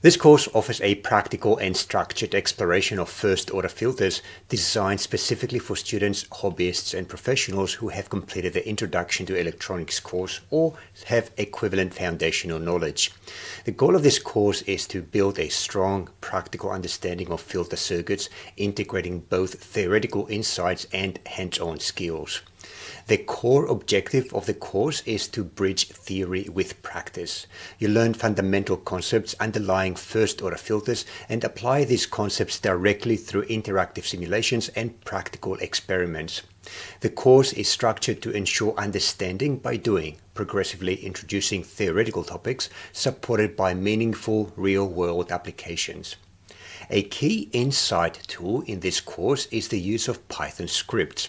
This course offers a practical and structured exploration of first-order filters designed specifically for students, hobbyists, and professionals who have completed the Introduction to Electronics course or have equivalent foundational knowledge. The goal of this course is to build a strong, practical understanding of filter circuits, integrating both theoretical insights and hands-on skills. The core objective of the course is to bridge theory with practice. You learn fundamental concepts underlying first-order filters and apply these concepts directly through interactive simulations and practical experiments. The course is structured to ensure understanding by doing, progressively introducing theoretical topics supported by meaningful real-world applications. A key insight tool in this course is the use of Python scripts.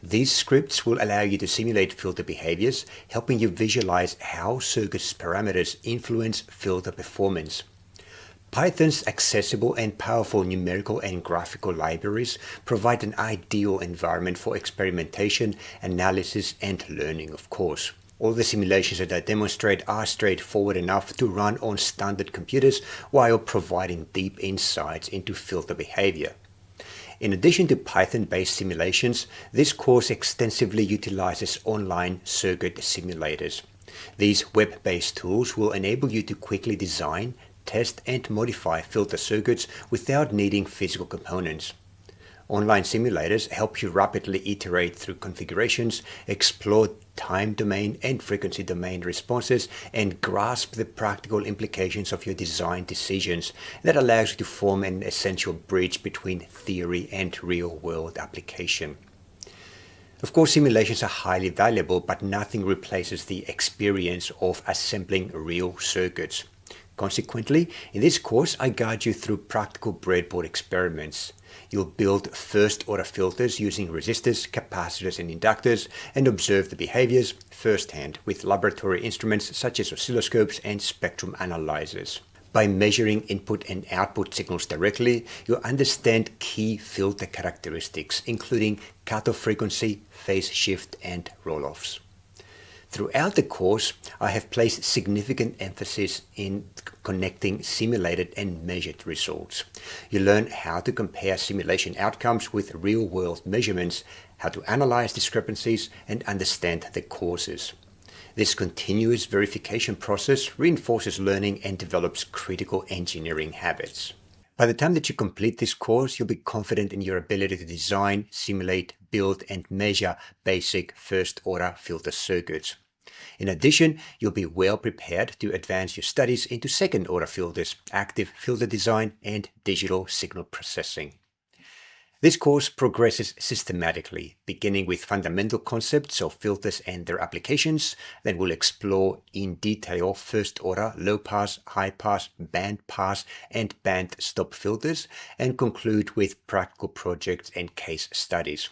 These scripts will allow you to simulate filter behaviors, helping you visualize how circuits parameters influence filter performance. Python's accessible and powerful numerical and graphical libraries provide an ideal environment for experimentation, analysis, and learning, of course. All the simulations that I demonstrate are straightforward enough to run on standard computers while providing deep insights into filter behavior. In addition to Python-based simulations, this course extensively utilizes online circuit simulators. These web-based tools will enable you to quickly design, test, and modify filter circuits without needing physical components. Online simulators help you rapidly iterate through configurations, explore time domain and frequency domain responses, and grasp the practical implications of your design decisions. That allows you to form an essential bridge between theory and real-world application. Of course, simulations are highly valuable, but nothing replaces the experience of assembling real circuits. Consequently, in this course, I guide you through practical breadboard experiments. You'll build first-order filters using resistors, capacitors, and inductors, and observe the behaviors firsthand with laboratory instruments such as oscilloscopes and spectrum analyzers. By measuring input and output signals directly, you'll understand key filter characteristics, including cutoff frequency, phase shift, and roll-offs. Throughout the course, I have placed significant emphasis in connecting simulated and measured results. You learn how to compare simulation outcomes with real-world measurements, how to analyze discrepancies, and understand the causes. This continuous verification process reinforces learning and develops critical engineering habits. By the time that you complete this course, you'll be confident in your ability to design, simulate, build, and measure basic first-order filter circuits. In addition, you'll be well prepared to advance your studies into second-order filters, active filter design, and digital signal processing. This course progresses systematically, beginning with fundamental concepts of filters and their applications. Then we'll explore in detail first-order, low-pass, high-pass, band-pass, and band-stop filters, and conclude with practical projects and case studies.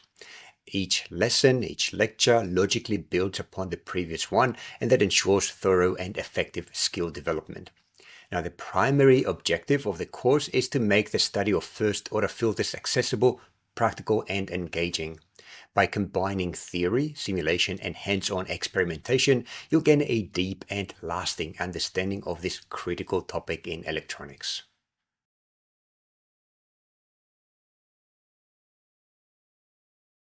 Each lesson, each lecture logically builds upon the previous one, and that ensures thorough and effective skill development. Now, the primary objective of the course is to make the study of first-order filters accessible, practical, and engaging. By combining theory, simulation, and hands-on experimentation, you'll gain a deep and lasting understanding of this critical topic in electronics.